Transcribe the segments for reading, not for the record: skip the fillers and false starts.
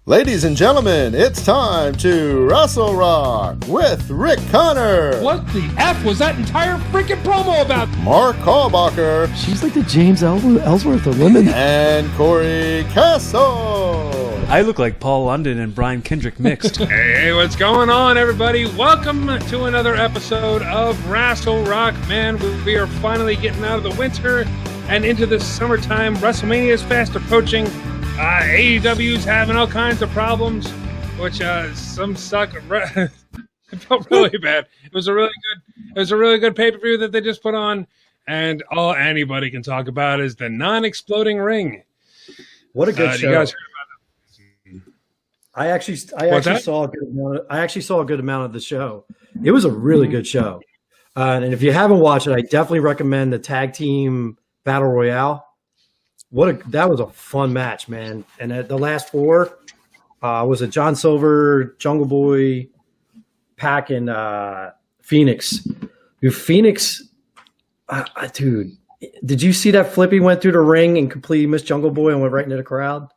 Ladies and gentlemen, it's time to Rassle Rock with Rick Connor. What the F was that entire freaking promo about? Mark Callbacher. She's like the James Ellsworth of women. And Cory Kastle. I look like Paul London and Brian Kendrick mixed. Hey, what's going on, everybody? Welcome to another episode of Rassle Rock. Man, we are finally getting out of the winter and into the summertime. WrestleMania is fast approaching. AEW's having all kinds of problems, which some suck. It felt really bad. It was a really good pay-per-view that they just put on, and all anybody can talk about is the non-exploding ring. What a good show! You guys heard about that? I actually saw a good amount of the show. It was a really good show, and if you haven't watched it, I definitely recommend the tag team battle royale. That was a fun match, man. And at the last four was it John Silver, Jungle Boy, Pac, and Phoenix. Dude, Phoenix, dude, did you see that flip he went through the ring and completely missed Jungle Boy and went right into the crowd?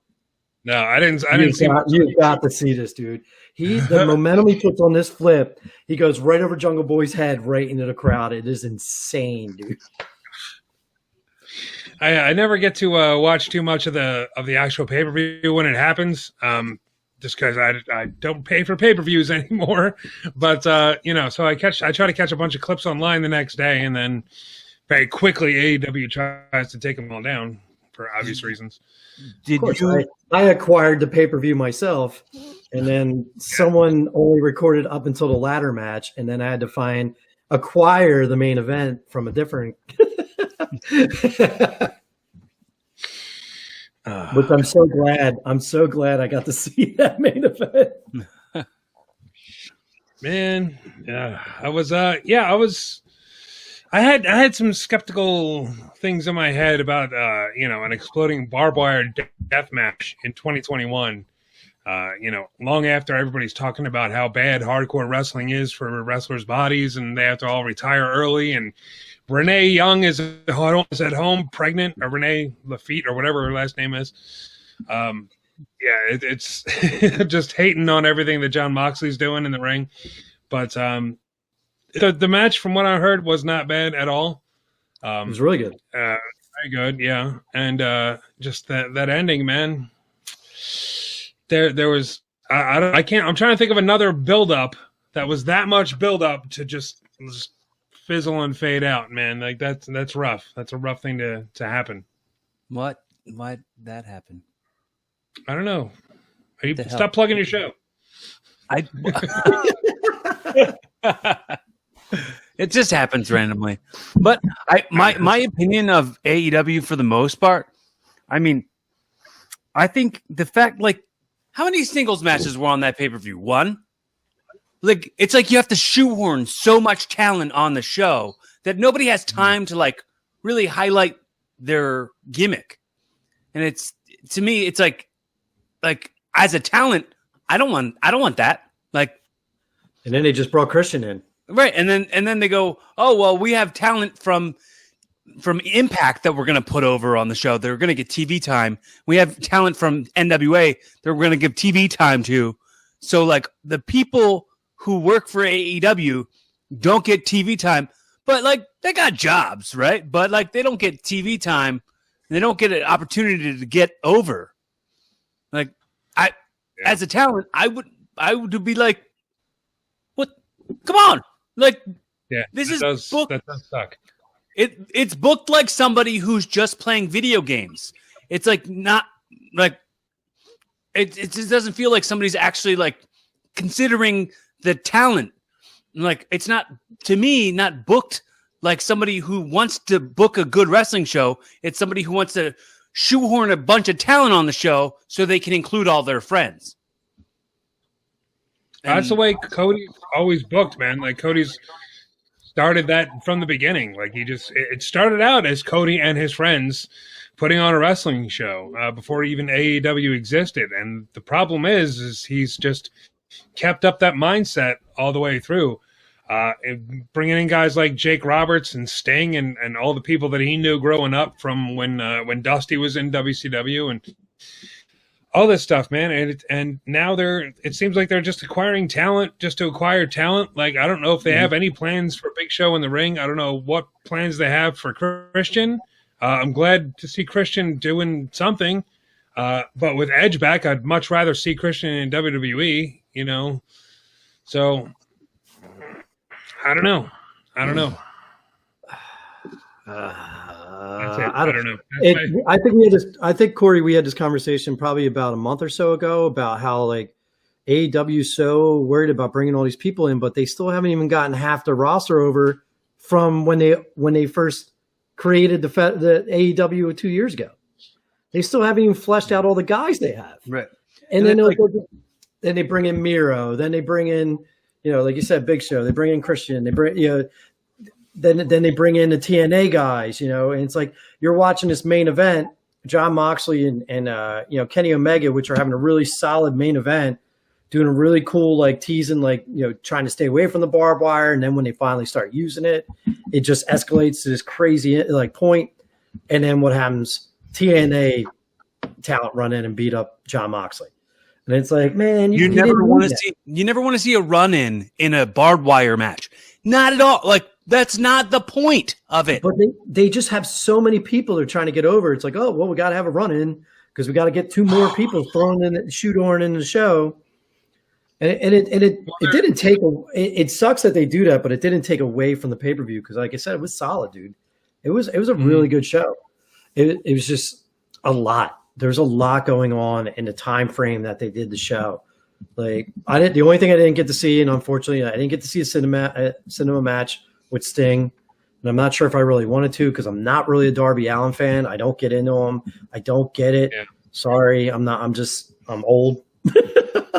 No, I didn't see. You got to see this, dude. The momentum he puts on this flip, he goes right over Jungle Boy's head, right into the crowd. It is insane, dude. I never get to watch too much of the actual pay-per-view when it happens, just because I don't pay for pay-per-views anymore. But so I try to catch a bunch of clips online the next day, and then very quickly AEW tries to take them all down for obvious reasons. I acquired the pay-per-view myself, and then someone only recorded up until the ladder match, and then I had to acquire the main event from a different. Which I'm so glad I got to see that main event. Man, I had some skeptical things in my head about an exploding barbed wire death match in 2021. Long after everybody's talking about how bad hardcore wrestling is for wrestlers' bodies and they have to all retire early, and Renee Young is at home pregnant, or Renee Lafitte, or whatever her last name is. It's just hating on everything that Jon Moxley's doing in the ring. But the match, from what I heard, was not bad at all. It was really good. Very good, yeah. And just that ending, man. There was I'm trying to think of another build-up that was that much build-up to just fizzle and fade out, man. Like that's rough. That's a rough thing to happen. What? Why'd that happen? I don't know. Stop plugging your show. It just happens randomly. But my opinion of AEW for the most part, I think the fact, like, how many singles matches were on that pay-per-view? One? Like, it's like you have to shoehorn so much talent on the show that nobody has time to, like, really highlight their gimmick. And to me, it's like as a talent, I don't want that. Like, and then they just brought Christian in. Right. And then they go, oh, well, we have talent from Impact that we're going to put over on the show. They're going to get TV time. We have talent from NWA that we're going to give TV time to. So, like, the people who work for AEW don't get TV time, but, like, they got jobs, right? But, like, they don't get TV time. They don't get an opportunity to get over. Like, as a talent, I would be like, what? Come on. Like, this is booked. That does suck. It's booked like somebody who's just playing video games. It's like not like it just doesn't feel like somebody's actually like considering the talent. Like, it's not, to me, not booked like somebody who wants to book a good wrestling show. It's somebody who wants to shoehorn a bunch of talent on the show so they can include all their friends. That's the way Cody's always booked, man. Like, Cody's started that from the beginning. Like, it started out as Cody and his friends putting on a wrestling show before even AEW existed. And the problem is he's just kept up that mindset all the way through. Bringing in guys like Jake Roberts and Sting and all the people that he knew growing up from when Dusty was in WCW. all this stuff, man. And now it seems like they're just acquiring talent just to acquire talent. Like, I don't know if they have any plans for Big Show in the ring. I don't know what plans they have for Christian. I'm glad to see Christian doing something. But with Edge back, I'd much rather see Christian in WWE, you know. So I don't know. I don't know. I don't know. I think Cory, we had this conversation probably about a month or so ago about how like AEW is so worried about bringing all these people in, but they still haven't even gotten half the roster over from when they first created the AEW 2 years ago. They still haven't even fleshed out all the guys they have. Right. And then then they bring in Miro. Then they bring in, you know, like you said, Big Show. They bring in Christian. They bring, you know, then they bring in the TNA guys, you know, and it's like you're watching this main event, Jon Moxley and you know, Kenny Omega, which are having a really solid main event, doing a really cool, like teasing, like, you know, trying to stay away from the barbed wire. And then when they finally start using it, it just escalates to this crazy like point. And then what happens? TNA talent run in and beat up Jon Moxley. And it's like, man, you never want to see a run in a barbed wire match. Not at all. Like, that's not the point of it. But they just have so many people they're trying to get over. It's like, oh, well, we got to have a run in because we got to get two more people thrown in the shoehorn in the show. And it didn't take it sucks that they do that, but it didn't take away from the pay-per-view because, like I said, it was solid, dude. It was a really good show. It was just a lot. There's a lot going on in the time frame that they did the show. Like the only thing I didn't get to see, and unfortunately, I didn't get to see a cinema match with Sting. And I'm not sure if I really wanted to because I'm not really a Darby Allin fan. I don't get into him. I don't get it. Yeah. Sorry, I'm not. I'm old.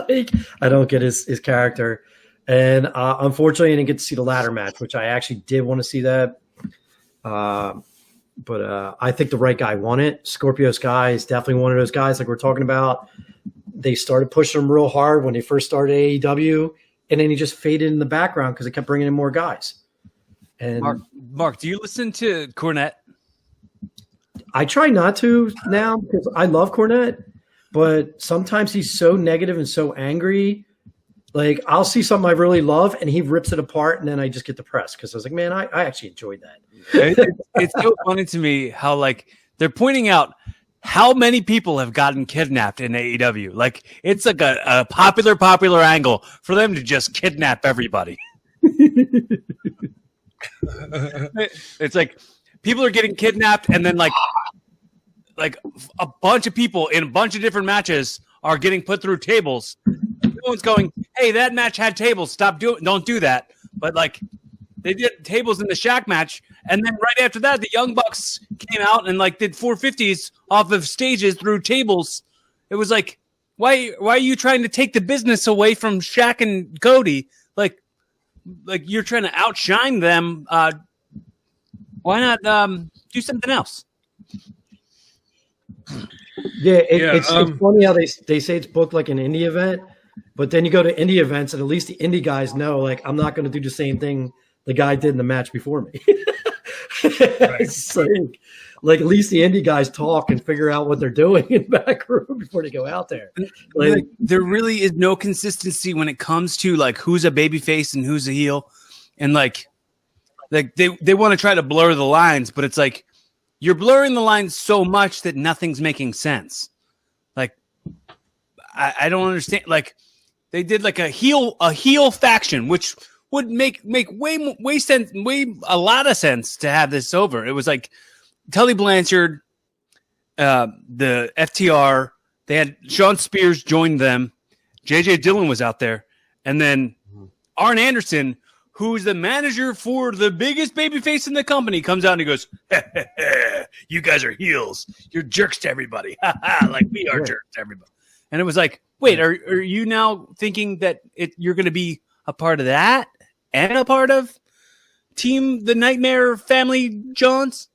Like, I don't get his character. And unfortunately, I didn't get to see the ladder match, which I actually did want to see that. But I think the right guy won it. Scorpio Sky is definitely one of those guys like we're talking about. They started pushing him real hard when they first started AEW, and then he just faded in the background because they kept bringing in more guys. And Mark, do you listen to Cornette? I try not to now because I love Cornette, but sometimes he's so negative and so angry. Like, I'll see something I really love, and he rips it apart, and then I just get depressed because I was like, man, I actually enjoyed that. It's so funny to me how, like, they're pointing out how many people have gotten kidnapped in AEW. Like, it's like a popular angle for them to just kidnap everybody. It's like people are getting kidnapped, and then like a bunch of people in a bunch of different matches are getting put through tables. No one's going, hey, that match had tables. Don't do that. But like they did tables in the Shaq match, and then right after that, the Young Bucks came out and like did 450s off of stages through tables. It was like, why are you trying to take the business away from Shaq and Cody? Like you're trying to outshine them. Why not do something else? Yeah, it's funny how they say it's booked like an indie event, but then you go to indie events and at least the indie guys know, like, I'm not going to do the same thing the guy did in the match before me. It's like at least the indie guys talk and figure out what they're doing in the back room before they go out there. Like, there really is no consistency when it comes to like who's a babyface and who's a heel, and like they want to try to blur the lines, but it's like you're blurring the lines so much that nothing's making sense. Like I don't understand. Like they did like a heel faction, which would make a lot of sense to have this over. It was like Tully Blanchard, the FTR. They had Sean Spears join them. JJ Dillon was out there, and then Arn Anderson, who's the manager for the biggest babyface in the company, comes out and he goes, "You guys are heels. You're jerks to everybody. Like we are jerks to everybody." And it was like, wait, are you now thinking that you're going to be a part of that and a part of Team the Nightmare Family Johns?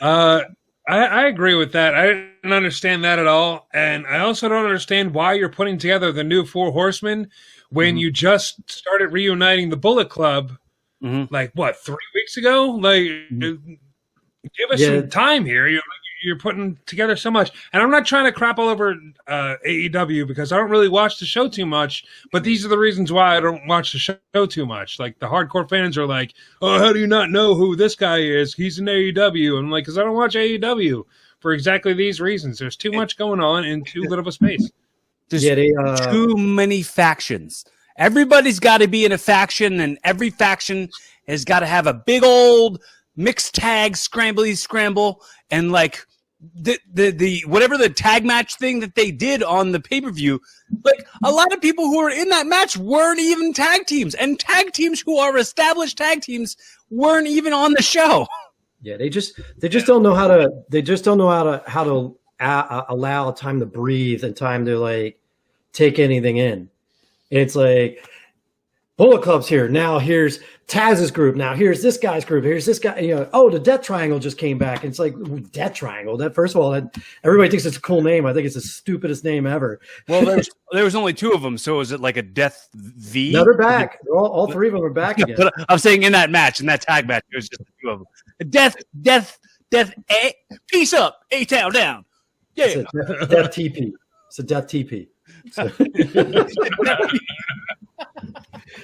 I agree with that. I didn't understand that at all. And I also don't understand why you're putting together the new Four Horsemen when you just started reuniting the Bullet Club, like, what, 3 weeks ago? Like, give us some time here. you're putting together so much. And I'm not trying to crap all over AEW because I don't really watch the show too much, but these are the reasons why I don't watch the show too much. Like the hardcore fans are like, oh, how do you not know who this guy is? He's in AEW. I'm like, because I don't watch AEW for exactly these reasons. There's too much going on in too little of a space. There's too many factions. Everybody's got to be in a faction, and every faction has got to have a big old mixed tag scramble, and like the whatever the tag match thing that they did on the pay-per-view, like a lot of people who were in that match weren't even tag teams, and tag teams who are established tag teams weren't even on the show. Yeah, they just don't know how to allow time to breathe and time to like take anything in. It's like Bullet Club's here. Now here's Taz's group. Now here's this guy's group. Here's this guy. Oh, the Death Triangle just came back. It's like Death Triangle. That first of all, everybody thinks it's a cool name. I think it's the stupidest name ever. Well, there was only 2 of them, so is it like a Death V? No, they're back. All 3 of them are back again. But I'm saying in that match, in that tag match, it was just 2 of them. Death. A, peace up. A-town down. Yeah. It's a Death TP. It's a Death TP.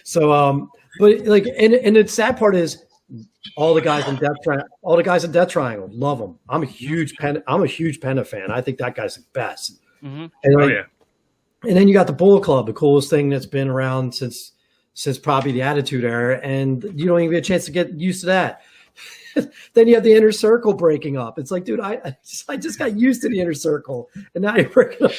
So, but like, and the sad part is all the guys in Death Triangle love him. I'm a huge Penta fan. I think that guy's the best. Mm-hmm. And and then you got the Bullet Club, the coolest thing that's been around since probably the Attitude Era, and you don't even get a chance to get used to that. Then you have the Inner Circle breaking up. It's like, dude, I just got used to the Inner Circle, and now you're breaking up.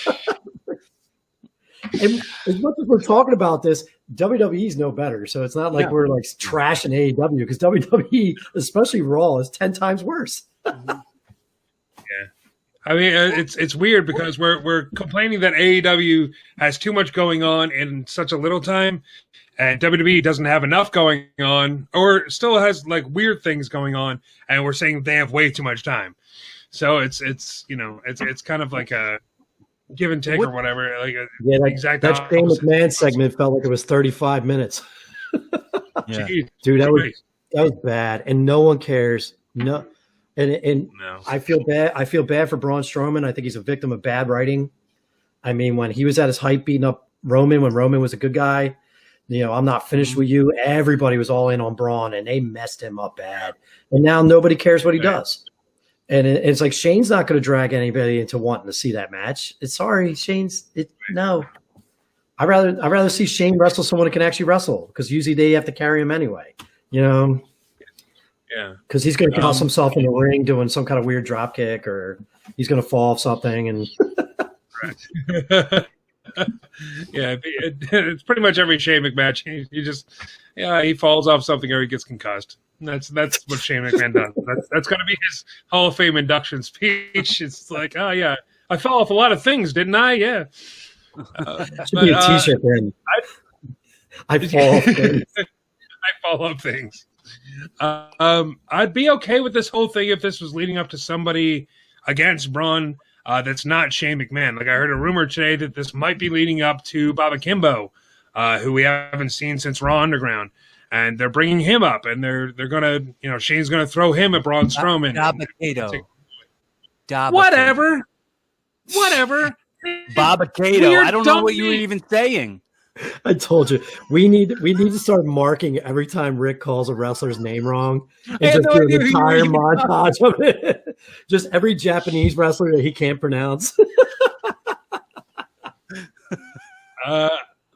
And as much as we're talking about this, WWE's no better. So it's not like we're like trashing AEW, because WWE, especially Raw, is 10 times worse. Yeah, I mean it's weird because we're complaining that AEW has too much going on in such a little time, and WWE doesn't have enough going on, or still has like weird things going on, and we're saying they have way too much time. So it's kind of like a give and take or whatever. Like that Shane McMahon segment felt like it was 35 minutes. Yeah. Dude, that was bad, and no one cares. No, and no. I feel bad. I feel bad for Braun Strowman. I think he's a victim of bad writing. I mean, when he was at his height beating up Roman, when Roman was a good guy, I'm not finished with you. Everybody was all in on Braun, and they messed him up bad. And now nobody cares what he does. And it's like Shane's not going to drag anybody into wanting to see that match. Sorry, no. I'd rather see Shane wrestle someone who can actually wrestle, because usually they have to carry him anyway. Yeah. Because he's going to toss himself in the ring doing some kind of weird drop kick, or he's going to fall off something. And yeah, it's pretty much every Shane McMahon. He falls off something or he gets concussed. That's what Shane McMahon does. That's going to be his Hall of Fame induction speech. It's like, oh yeah, I fell off a lot of things, didn't I? Yeah. Should be a T-shirt then. I fall off things. I fall off things. I'd be okay with this whole thing if this was leading up to somebody against Braun that's not Shane McMahon. Like I heard a rumor today that this might be leading up to Baba Kimbo, who we haven't seen since Raw Underground. And they're bringing him up, and they're gonna, Shane's gonna throw him at Braun Strowman. Whatever. Baba Cato. I don't know what you were even saying. I told you we need to start marking every time Rick calls a wrestler's name wrong, and just do an entire montage of it. Just every Japanese wrestler that he can't pronounce.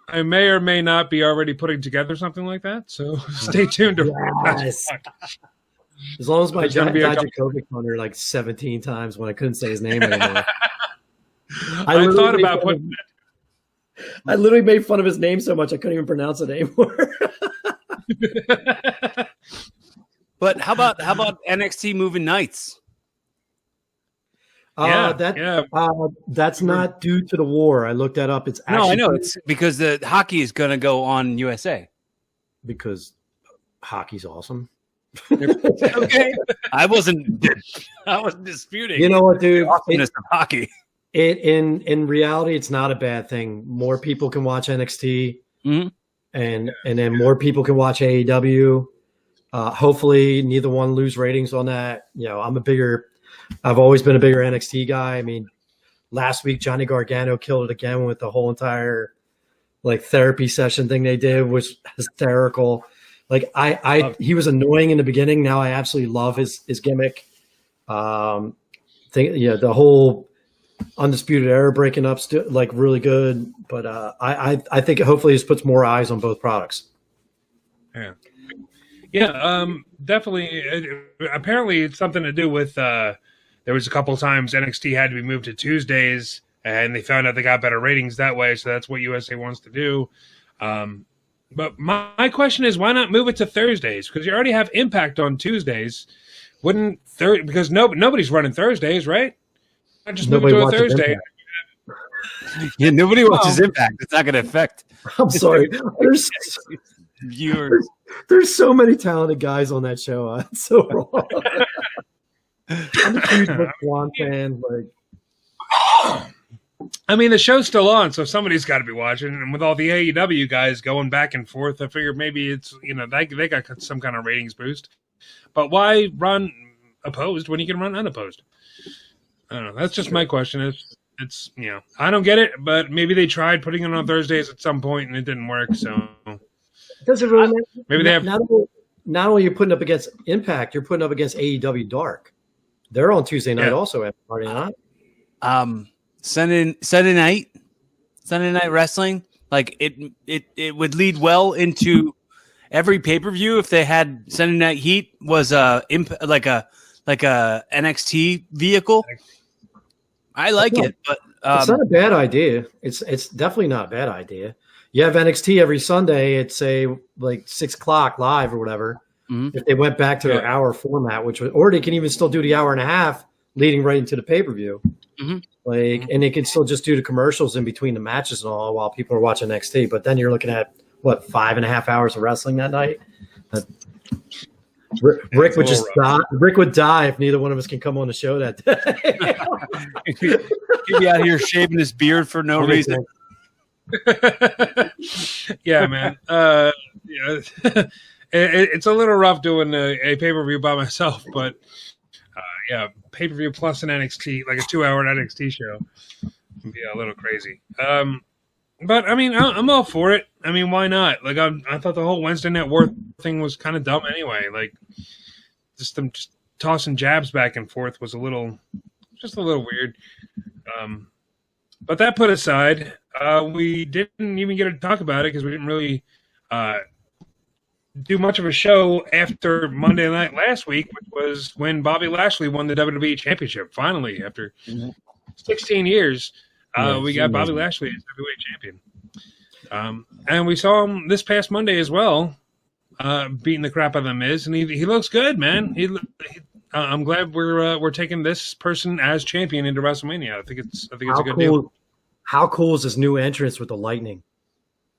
I may or may not be already putting together something like that, so stay tuned to yes. As long as my Dijakovic hunter like 17 times when I couldn't say his name anymore. I thought about putting that. I literally made fun of his name so much I couldn't even pronounce it anymore. But how about NXT moving nights? That's not due to the war. I looked that up. It's actually I know it's because the hockey is going to go on USA. Because hockey's awesome. Okay, I wasn't disputing. You know what, dude? The awesomeness of hockey. In reality, it's not a bad thing. More people can watch NXT, and then more people can watch AEW. Hopefully, neither one lose ratings on that. I'm a bigger I've always been a bigger NXT guy. I mean, last week Johnny Gargano killed it again with the whole entire therapy session thing they did was hysterical. He was annoying in the beginning. Now I absolutely love his gimmick. The whole Undisputed Era breaking up really good. But I think hopefully this puts more eyes on both products. Yeah, definitely. Apparently, it's something to do with there was a couple times NXT had to be moved to Tuesdays, and they found out they got better ratings that way. So that's what USA wants to do. But my question is, why not move it to Thursdays? Because you already have Impact on Tuesdays. Because nobody's running Thursdays, right? Not just move it to a Thursday. Yeah, nobody watches Impact. It's not going to affect. I'm sorry. There's viewers. There's so many talented guys on that show. It's so wrong. I'm a huge Swan fan. I mean, the show's still on, so somebody's got to be watching. And with all the AEW guys going back and forth, I figured maybe it's they got some kind of ratings boost. But why run opposed when you can run unopposed? I don't know. That's just my question. It's I don't get it, but maybe they tried putting it on Thursdays at some point and it didn't work. So does it really matter? Maybe they have. Not only you're putting up against Impact, you're putting up against AEW Dark. They're on Tuesday night also, are they not? Sunday night wrestling. It would lead well into every pay-per-view if they had Sunday Night Heat was like a NXT vehicle. I like it, but it's not a bad idea. It's definitely not a bad idea. You have NXT every Sunday at say 6:00 live or whatever. Mm-hmm. If they went back to their hour format, or they can even still do the hour and a half leading right into the pay-per-view. Mm-hmm. And they can still just do the commercials in between the matches and all while people are watching NXT. But then you're looking at 5.5 hours of wrestling that night. Rick would just die. Rick would die if neither one of us can come on the show that day. He'd be out here shaving his beard for no reason. Yeah, man. It's a little rough doing a pay-per-view by myself, but pay-per-view plus an NXT, like a 2-hour NXT show, can be a little crazy. But I mean, I'm all for it. I mean, why not? I thought the whole Wednesday Night War thing was kind of dumb anyway. Just them just tossing jabs back and forth was a little weird. But that put aside, we didn't even get to talk about it because we didn't really do much of a show after Monday night last week, which was when Bobby Lashley won the WWE Championship. Finally, after 16 years, we got Bobby Lashley as heavyweight champion. And we saw him this past Monday as well, beating the crap out of The Miz, and he looks good, man. I'm glad we're taking this person as champion into WrestleMania. I think it's a good deal. How cool is this new entrance with the lightning?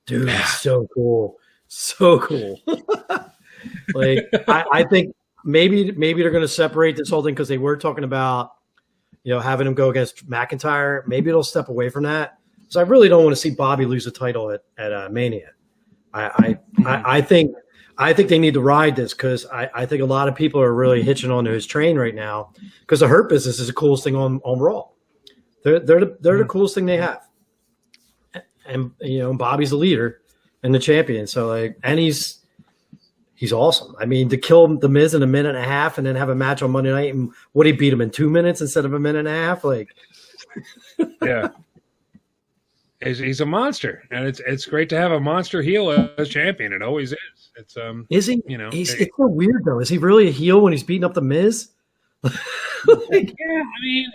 Dude, it's so cool. So cool. I think maybe they're going to separate this whole thing because they were talking about having him go against McIntyre. Maybe it'll step away from that. So I really don't want to see Bobby lose the title at Mania. I think they need to ride this because I think a lot of people are really hitching onto his train right now because the Hurt Business is the coolest thing on Raw. They're the coolest thing they have, and Bobby's the leader and the champion. So and he's awesome. I mean, to kill The Miz in a minute and a half and then have a match on Monday night and would he beat him in 2 minutes instead of a minute and a half? Yeah. He's a monster, and it's great to have a monster heel as champion. It always is. It's is he? It's so weird though. Is he really a heel when he's beating up The Miz? Yeah, I mean,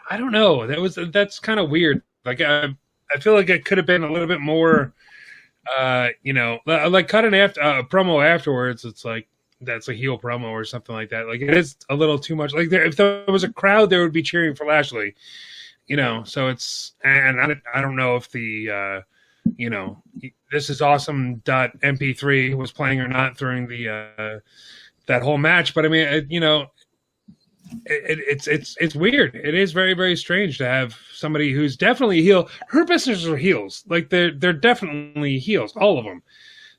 I don't know. That's kind of weird. I feel like it could have been a little bit more. Cutting after a promo afterwards. It's like that's a heel promo or something like that. It is a little too much. If there was a crowd, there would be cheering for Lashley. So it's, and I don't know if the, this is awesome .mp3 was playing or not during the, that whole match. But I mean, it's weird. It is very, very strange to have somebody who's definitely a heel. Her business are heels. They're definitely heels, all of them.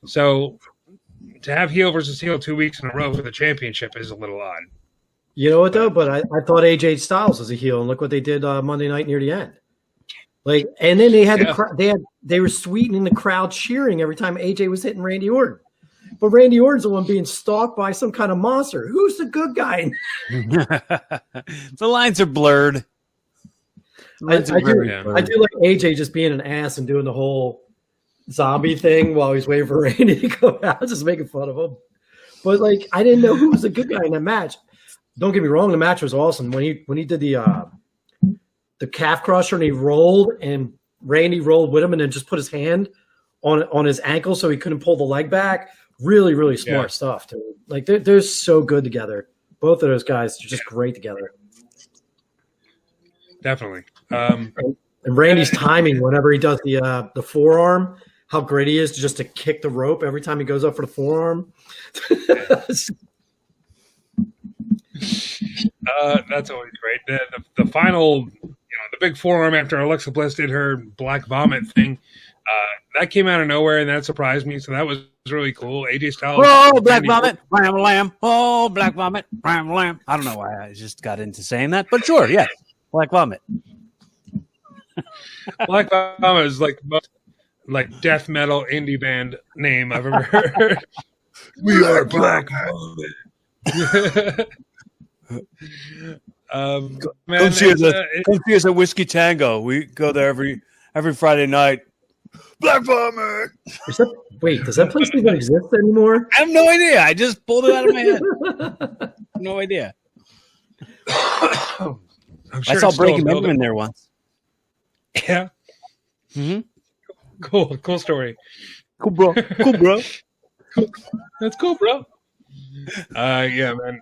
So to have heel versus heel 2 weeks in a row for the championship is a little odd. You know what though? But I thought AJ Styles was a heel, and look what they did Monday night near the end. Like, and then they had they were sweetening the crowd, cheering every time AJ was hitting Randy Orton. But Randy Orton's the one being stalked by some kind of monster. Who's the good guy? The lines are blurred. I do like AJ just being an ass and doing the whole zombie thing while he's waiting for Randy to go out, just making fun of him. But like, I didn't know who was the good guy in that match. Don't get me wrong, the match was awesome. When he did the calf crusher and he rolled and Randy rolled with him and then just put his hand on his ankle so he couldn't pull the leg back. Really, really smart stuff, dude. Like they're so good together. Both of those guys are just great together. Definitely. And Randy's timing whenever he does the forearm, how great he is just to kick the rope every time he goes up for the forearm. That's always great. The final, the big forearm after Alexa Bliss did her black vomit thing, that came out of nowhere and that surprised me. So that was really cool. AJ Styles. Oh, black vomit, ram lamb. Oh, black vomit, ram lamb. I don't know why I just got into saying that, but sure, yes, black vomit. Black Vomit is like the most death metal indie band name I've ever heard. We are Black Vomit. Come see us at Whiskey Tango. We go there every Friday night. Black Vomit. Wait, does that place even exist anymore? I have no idea. I just pulled it out of my head. No idea. Sure I saw Breaking Benjamin there once. Yeah. Mm-hmm. Cool story. Cool, bro. Cool. That's cool, bro. Yeah, man.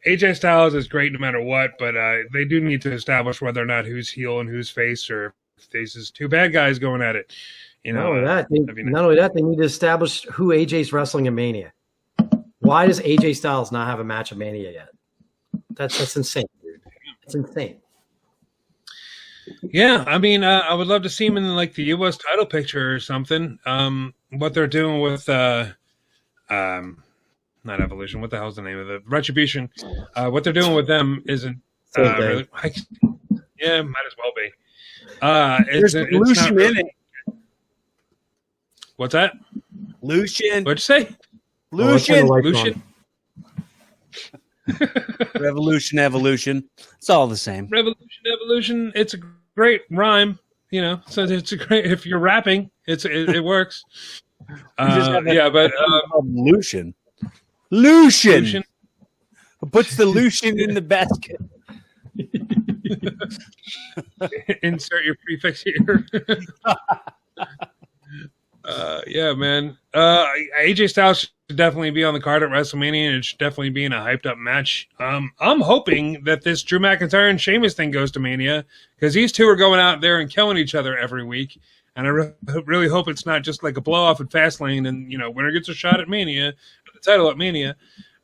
AJ Styles is great no matter what, but they do need to establish whether or not who's heel and who's face, or if there's just two bad guys going at it. Not only that, they need to establish who AJ's wrestling in Mania. Why does AJ Styles not have a match at Mania yet? That's insane, dude. It's insane. Yeah, I mean, I would love to see him in like the U.S. title picture or something. What they're doing with not Evolution. What the hell's the name of it? Retribution. What they're doing with them isn't really. Yeah, might as well be. There's Lucian in it. What's that? Lucian. What'd you say? Lucian. Lucian. Revolution. It's all the same. Evolution. It's a great rhyme, So it's a great. If you're rapping, it works. But Lucian. Lucian. Who puts the Lucian in the basket? Insert your prefix here. Yeah, man. AJ Styles should definitely be on the card at WrestleMania, and it should definitely be in a hyped up match. I'm hoping that this Drew McIntyre and Sheamus thing goes to Mania, because these two are going out there and killing each other every week. And I really hope it's not just like a blow off at Fastlane and, winner gets a shot at Mania, the title at Mania,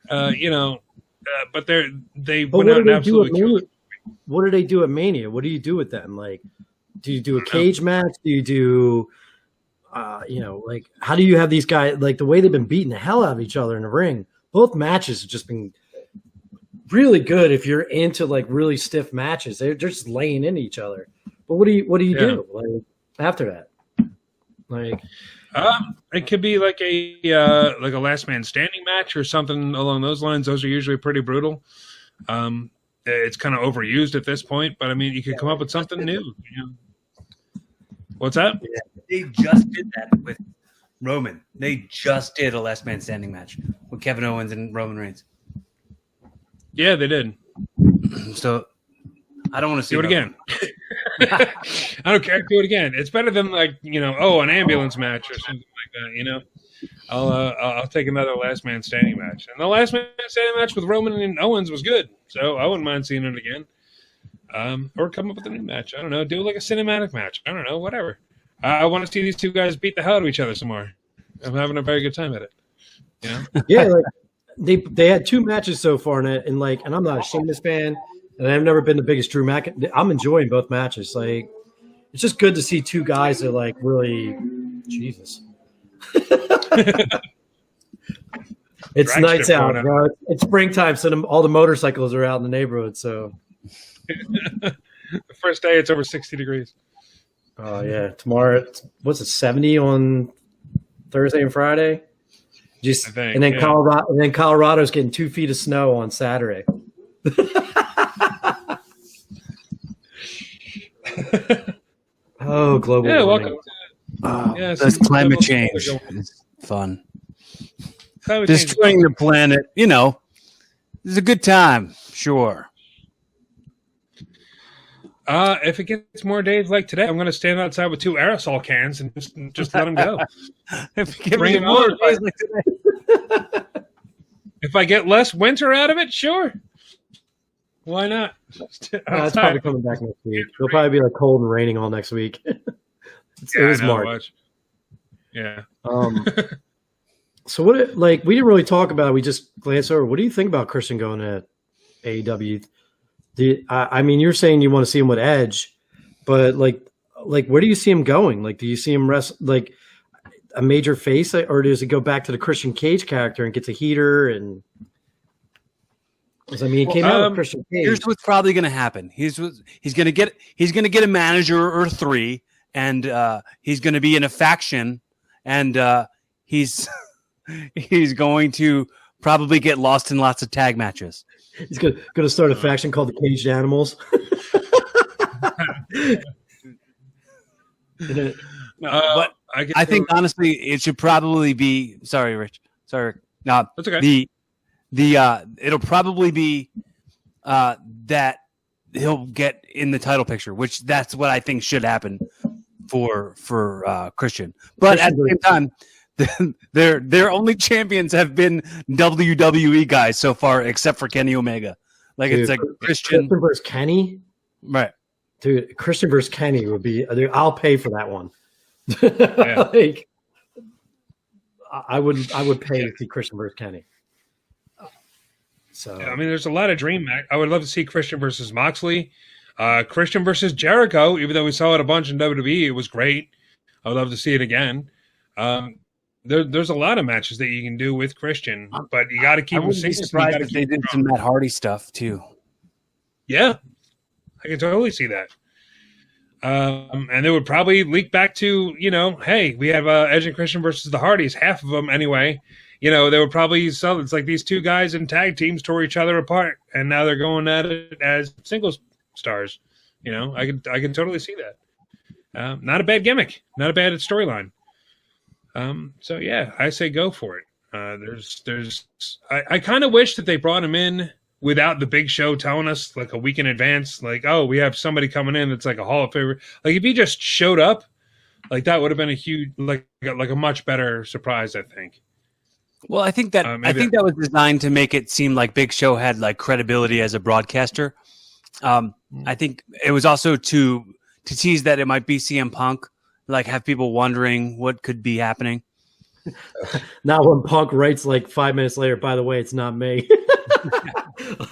but they went out and absolutely killed it. What do they do at Mania? What do you do with them? Like, do you do a cage match? Do you do, how do you have these guys, like the way they've been beating the hell out of each other in the ring? Both matches have just been really good if you're into like really stiff matches. They're just laying into each other. But what do you do like after that? Like, it could be like a last man standing match or something along those lines. Those are usually pretty brutal. It's kind of overused at this point, but I mean, you could come up with something new. What's that? Yeah, they just did that with Roman. They just did a last man standing match with Kevin Owens and Roman Reigns. Yeah, they did. So I don't want to see it again. I don't care. Do it again. It's better than like an ambulance match or something like that. I'll take another last man standing match. And the last man standing match with Roman and Owens was good, so I wouldn't mind seeing it again. Or come up with a new match. I don't know. Do like a cinematic match. I don't know. Whatever. I want to see these two guys beat the hell out of each other some more. I'm having a very good time at it. Yeah, like they had two matches so far in it, and I'm not a Sheamus fan, and I've never been the biggest Drew Mac. I'm enjoying both matches. Like, it's just good to see two guys that like really, Jesus. It's Drag nights strip out, going bro. It's springtime, so all the motorcycles are out in the neighborhood. So The first day, it's over 60 degrees. oh yeah, tomorrow what's it 70 on Thursday and Friday? Just I think, and then yeah. Colorado's getting 2 feet of snow on Saturday. Oh, global Yeah, warming. welcome. Yeah, That's some climate global change. weather going- It's fun. climate change is Destroying the planet, it's a good time, sure. If it gets more days like today, I'm going to stand outside with 2 aerosol cans and just let them go. Bring it on. If I get less winter out of it, sure. Why not? It's probably coming back next week. It'll probably be like cold and raining all next week. It is March. Watch. Yeah. So what? Like we didn't really talk about it. We just glanced over. What do you think about Christian going to AEW? I mean, you're saying you want to see him with Edge, but like where do you see him going? Like, do you see him like a major face, or does he go back to the Christian Cage character and gets a heater? And I mean, he came out of Christian Cage. Here's what's probably going to happen. He's going to get a manager or 3, and he's going to be in a faction, and he's going to probably get lost in lots of tag matches. He's going to start a faction called the Caged Animals. But I think honestly, it should probably be. Sorry, Rich. Sorry, no, that's okay. It'll probably be that he'll get in the title picture, which that's what I think should happen for Christian. But at the same time, their only champions have been WWE guys so far, except for Kenny Omega. Like, dude, it's like Christian versus Kenny, right? Dude, Christian versus Kenny would be. I'll pay for that one. Yeah. Like, I would pay to see Christian versus Kenny. So I mean, there's a lot of dream match. I would love to see Christian versus Moxley, Christian versus Jericho. Even though we saw it a bunch in WWE, it was great. I would love to see it again. There's a lot of matches that you can do with Christian, but you got to keep him single. Surprised if they did some Matt Hardy stuff too. Yeah, I can totally see that. And they would probably leak back to, hey, we have Edge and Christian versus the Hardys, half of them anyway. They would probably sell. It's like these 2 guys in tag teams tore each other apart, and now they're going at it as singles stars. I can totally see that. Not a bad gimmick, not a bad storyline. So yeah, I say go for it. I kind of wish that they brought him in without the Big Show telling us like a week in advance, like, oh, we have somebody coming in that's like a Hall of Famer. Like, if he just showed up, like, that would have been a huge, like a much better surprise, I think. Well, I think that was designed to make it seem like Big Show had like credibility as a broadcaster. I think it was also to tease that it might be CM Punk, like have people wondering what could be happening. Not when Punk writes like 5 minutes later, by the way, it's not me.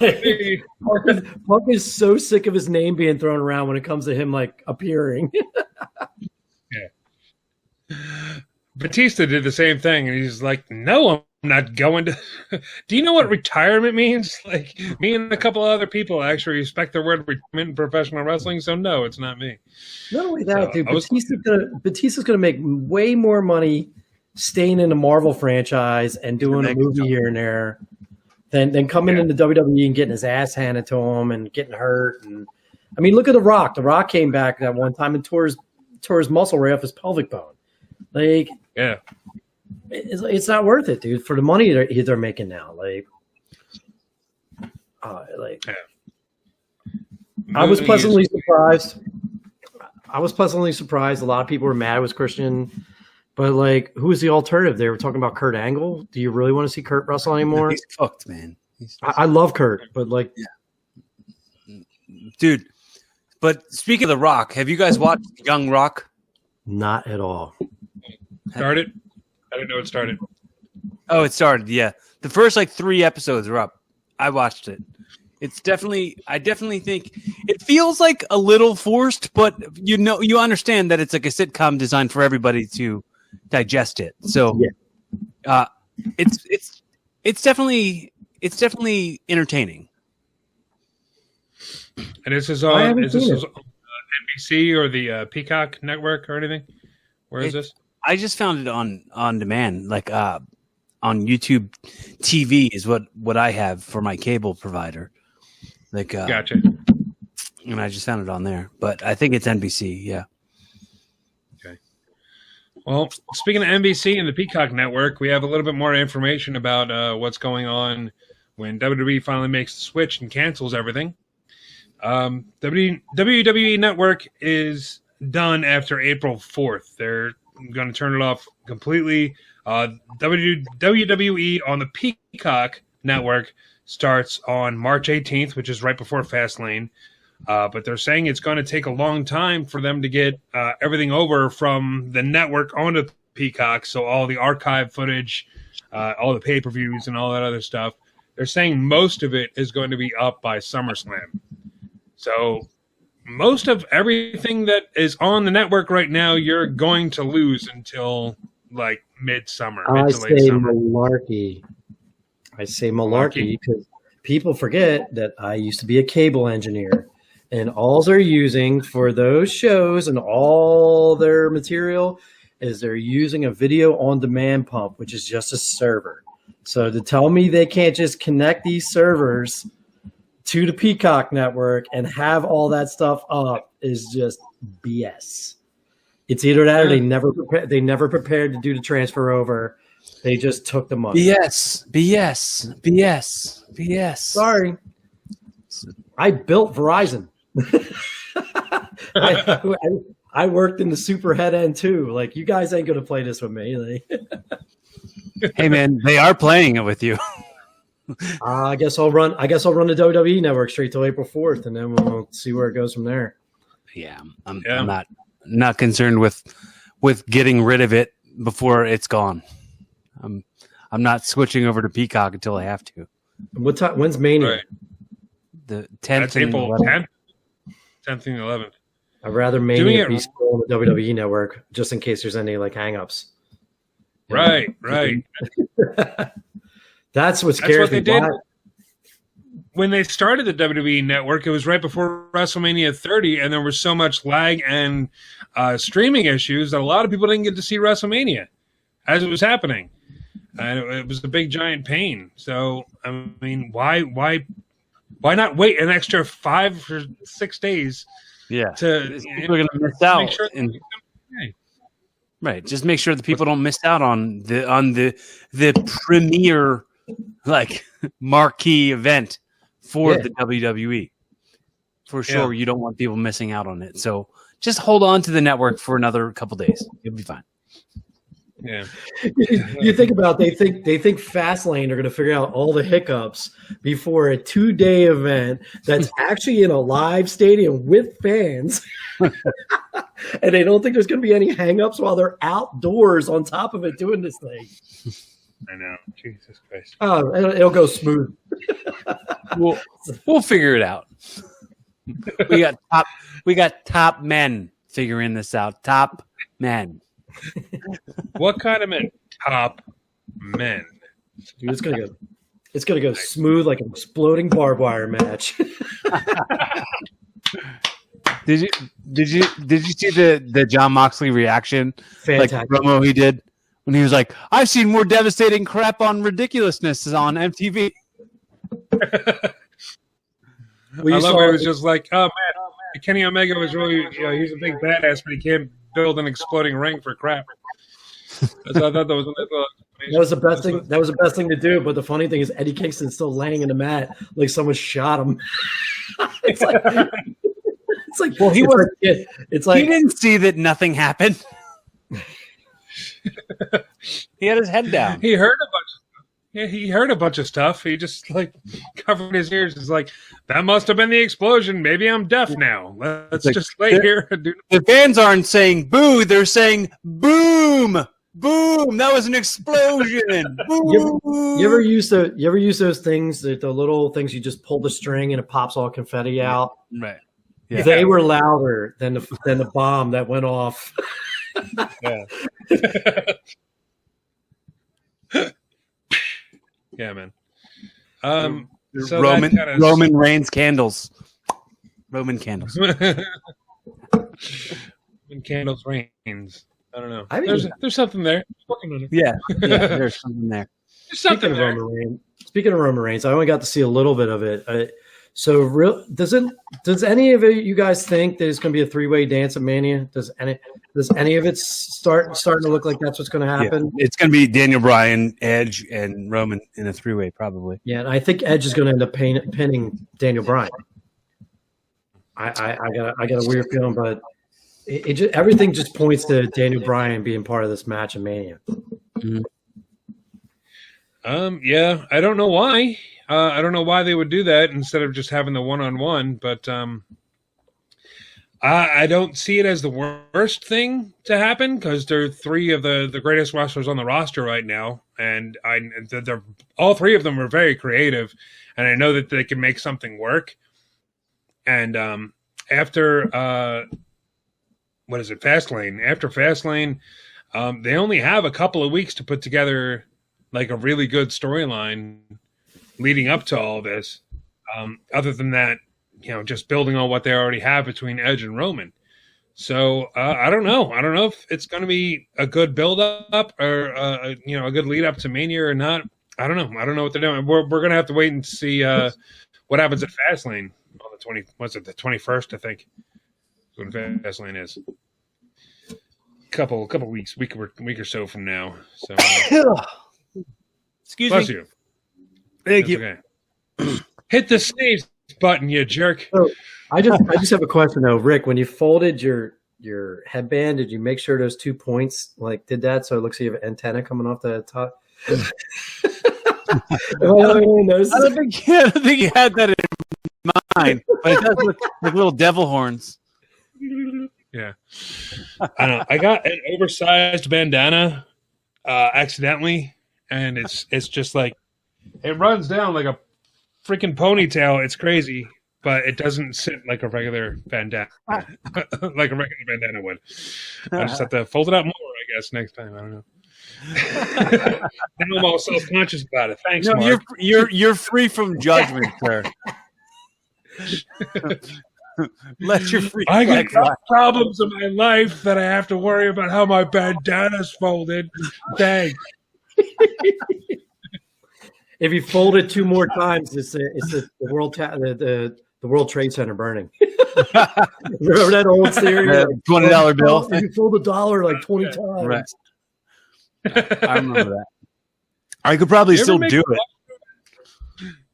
Like, Punk is so sick of his name being thrown around when it comes to him like appearing. Yeah. Batista did the same thing, and he's like, no, I'm not going to. Do you know what retirement means? Like, me and a couple of other people actually respect the word retirement in professional wrestling, so no, it's not me. Not only that, dude, Batista's going to make way more money staying in the Marvel franchise and doing a movie here and there than coming into WWE and getting his ass handed to him and getting hurt. And I mean, look at The Rock. The Rock came back that one time and tore his muscle right off his pelvic bone. Like, yeah, it's not worth it, dude, for the money they're making now. Like, yeah. I was pleasantly surprised. A lot of people were mad it was Christian, but like, who was the alternative? They were talking about Kurt Angle. Do you really want to see Kurt wrestle anymore? He's fucked, man. I love Kurt, but like, dude. But speaking of The Rock, have you guys watched Young Rock? Not at all. Started? I didn't know it started. Oh, it started. Yeah, the first like 3 episodes are up. I watched it. It's I definitely think it feels like a little forced, but you understand that it's like a sitcom designed for everybody to digest it. So, it's it's definitely entertaining. And this is on NBC or the Peacock Network or anything? Where is this? I just found it on demand, like on YouTube TV is what I have for my cable provider. Like, gotcha. And I just found it on there, but I think it's NBC. Yeah. Okay. Well, speaking of NBC and the Peacock Network, we have a little bit more information about what's going on when WWE finally makes the switch and cancels everything. WWE Network is done after April 4th. They're going to turn it off completely. WWE on the Peacock Network starts on March 18th, which is right before Fastlane. But they're saying it's going to take a long time for them to get everything over from the network onto Peacock. So all the archive footage, all the pay-per-views and all that other stuff, they're saying most of it is going to be up by SummerSlam. So most of everything that is on the network right now, you're going to lose until like midsummer. I say malarkey. I say malarkey because people forget that I used to be a cable engineer, and all they're using for those shows and all their material is they're using a video on demand pump, which is just a server. So to tell me they can't just connect these servers to the Peacock Network and have all that stuff up is just BS. It's either that or they never prepared to do the transfer over. They just took the money. BS. Sorry. I built Verizon. I worked in the super head end too. Like, you guys ain't going to play this with me. Like, hey man, they are playing it with you. I guess I'll run the WWE Network straight till April 4th, and then we'll see where it goes from there. Yeah, I'm not concerned with getting rid of it before it's gone. I'm not switching over to Peacock until I have to. What time? When's Mania? Right. The 10th. That's April 10th. 10th and 11th. I'd rather Mania be still on the WWE Network, just in case there's any like hangups. Right. That's what scares me. That's what they did. When they started the WWE Network, it was right before WrestleMania 30, and there was so much lag and streaming issues that a lot of people didn't get to see WrestleMania as it was happening. And it was a big, giant pain. So, I mean, why not wait an extra 5 or 6 days? Yeah, to people are going to miss out. Right, just make sure the people don't miss out on the premier like marquee event for the WWE. For sure, you don't want people missing out on it. So just hold on to the network for another couple days. You'll be fine. Yeah. You think about they think Fastlane are going to figure out all the hiccups before a 2-day event that's actually in a live stadium with fans. And they don't think there's going to be any hangups while they're outdoors on top of it doing this thing. I know. Jesus Christ. Oh, it'll go smooth. We'll figure it out. We got top men figuring this out. Top men. What kind of men? Top men. Dude, it's gonna go smooth like an exploding barbed wire match. Did you see the John Moxley reaction? Fantastic. Like promo he did when he was like, "I've seen more devastating crap on ridiculousness on MTV." I love it. It was just like, oh man, Kenny Omega was really, he's a big badass, but he can't build an exploding ring for crap. I thought that was the best thing. That was the best thing to do. But the funny thing is, Eddie Kingston's still laying in the mat like someone shot him. It's like, well, he didn't see that nothing happened. He had his head down. He heard a bunch of stuff. He just like covered his ears. It's like, that must have been the explosion. Maybe I'm deaf now. Let's just lay here. The fans aren't saying boo. They're saying boom. Boom! That was an explosion. Boom. You ever use those things, the little things you just pull the string and it pops all confetti out? Right. Yeah. They were louder than the bomb that went off. Yeah. Yeah, man. So Roman Reigns candles. Roman candles. When candles reigns. I don't know. I mean, there's something there. Working on it. Yeah, there's something there. There's something there. Speaking of Roman Reigns, I only got to see a little bit of it. Does any of you guys think that it's going to be a three-way dance at Mania? Does any of it starting to look like that's what's going to happen? Yeah, it's going to be Daniel Bryan, Edge, and Roman in a three-way, probably. Yeah, and I think Edge is going to end up pinning Daniel Bryan. I got a weird feeling, but everything just points to Daniel Bryan being part of this match at Mania. Mm-hmm. Yeah, I don't know why. I don't know why they would do that instead of just having the one-on-one, but I don't see it as the worst thing to happen because they're three of the greatest wrestlers on the roster right now, and they're all three of them are very creative, and I know that they can make something work. And after what is it, Fastlane? After Fastlane, they only have a couple of weeks to put together like a really good storyline leading up to all this. Other than that, just building on what they already have between Edge and Roman. So I don't know. I don't know if it's going to be a good build up or a good lead up to Mania or not. I don't know. I don't know what they're doing. We're going to have to wait and see what happens at Fastlane on the 21st, I think. When Fastlane is. Couple weeks, week or so from now. So excuse bless me. You. Thank That's you. Okay. Hit the sneeze button, you jerk. So I just have a question though, Rick. When you folded your headband, did you make sure those 2 points did that so it looks like you have an antenna coming off the top? I don't think you had that in mind, but it does look like little devil horns. Yeah, I know. I got an oversized bandana accidentally, and it's just like it runs down like a freaking ponytail. It's crazy, but it doesn't sit like a regular bandana, like a regular bandana would. I just have to fold it out more, I guess, next time. I don't know. Now I'm all self-conscious about it. Thanks, Mark. You're free from judgment, sir. Let your free. I get problems in my life that I have to worry about how my bandana's folded. Thanks. If you fold it 2 more times, it's the World Trade Center burning. Remember that old theory? $20 bill. If you fold $1 like 20 times. Right. I remember that. I could probably still do it.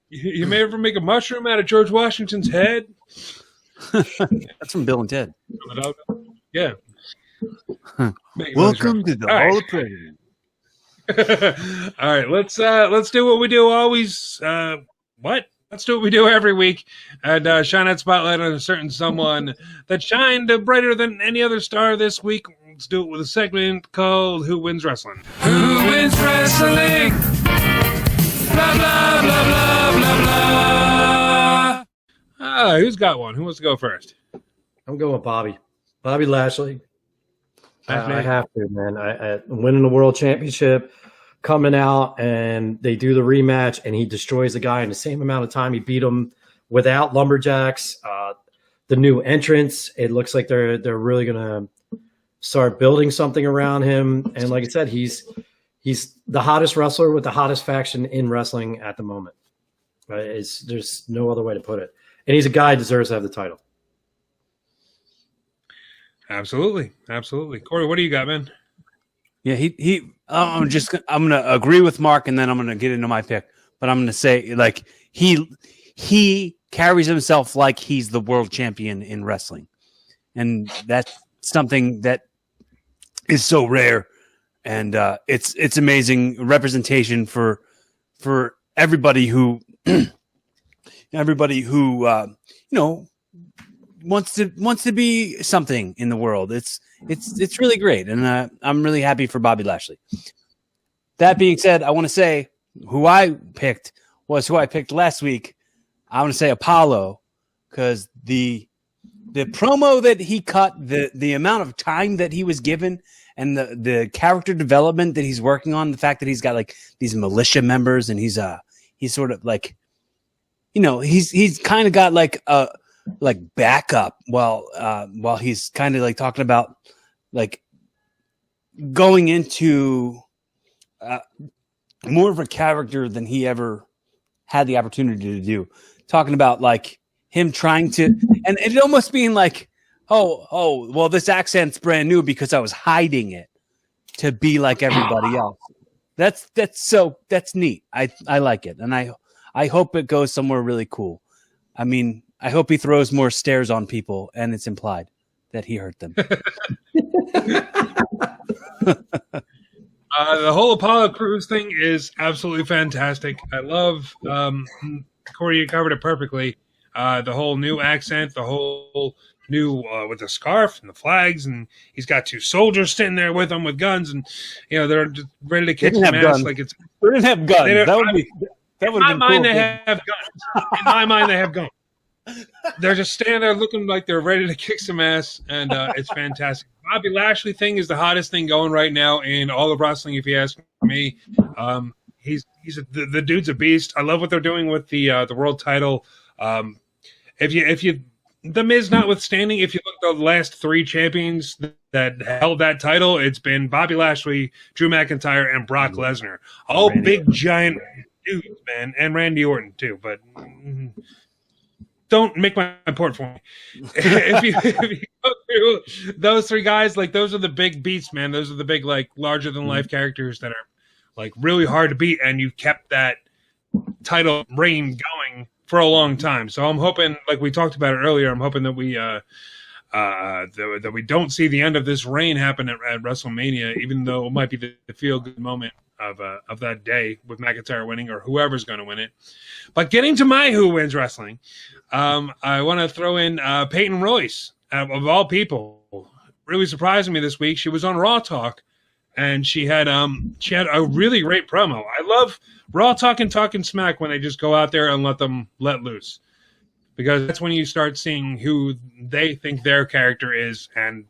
You may ever make a mushroom out of George Washington's head? That's from Bill and Ted. Yeah. Welcome to the Hall of Presidents. All right, let's do what we do always. Let's do what we do every week and shine that spotlight on a certain someone that shined brighter than any other star this week. Let's do it with a segment called Who Wins Wrestling? Who wins wrestling? Blah, blah, blah, blah, blah, blah. Who's got one? Who wants to go first? I'm going with Bobby Lashley. I have to, man. I winning the world championship, coming out, and they do the rematch, and he destroys the guy in the same amount of time. He beat him without lumberjacks. The new entrance, it looks like they're really gonna start building something around him. And like I said, he's the hottest wrestler with the hottest faction in wrestling at the moment. There's no other way to put it. And he's a guy who deserves to have the title. Absolutely. Cory, what do you got, man? Yeah, I'm gonna agree with Mark, and then I'm gonna get into my pick. But I'm gonna say, he carries himself like he's the world champion in wrestling, and that's something that is so rare, and it's amazing representation for everybody who wants to be something in the world. It's really great, and I'm really happy for Bobby Lashley. That being said, I want to say who I picked was who I picked last week. I want to say Apollo, because the the promo that he cut, the amount of time that he was given, and the character development that he's working on, the fact that he's got like these militia members, and he's sort of like, he's kind of got like a backup while he's kind of like talking about like going into more of a character than he ever had the opportunity to do, talking about like him trying to, and it almost being like, oh, well, this accent's brand new because I was hiding it to be like everybody else. That's neat. I like it. And I hope it goes somewhere really cool. I mean, I hope he throws more stairs on people and it's implied that he hurt them. The whole Apollo Crews thing is absolutely fantastic. I love Cory, you covered it perfectly. The whole new accent, the whole new with the scarf and the flags, and he's got 2 soldiers sitting there with him with guns, and they're just ready to kick some ass. Like it's they didn't have guns. That would have been cool. They have guns. In my mind, they have guns. They're just standing there looking like they're ready to kick some ass, and it's fantastic. Bobby Lashley thing is the hottest thing going right now in all of wrestling, if you ask me. The dude's a beast. I love what they're doing with the world title. If you The Miz notwithstanding, if you look at the last 3 champions that held that title, it's been Bobby Lashley, Drew McIntyre, and Brock Lesnar. All big giant dudes, man, and Randy Orton too. But don't make my point for me. if you go through those 3 guys, like those are the big beasts, man. Those are the big, like, larger than life characters that are like really hard to beat, and you kept that title reign going for a long time. So I'm hoping, like we talked about it earlier, I'm hoping that we that we don't see the end of this reign happen at WrestleMania, even though it might be the feel good moment of that day with McIntyre winning or whoever's going to win it. But getting to my who wins wrestling, I want to throw in Peyton Royce, of all people. Really surprising me this week. She was on Raw Talk, and she had a really great promo. I love Raw Talk and Talking Smack when they just go out there and let loose, because that's when you start seeing who they think their character is, and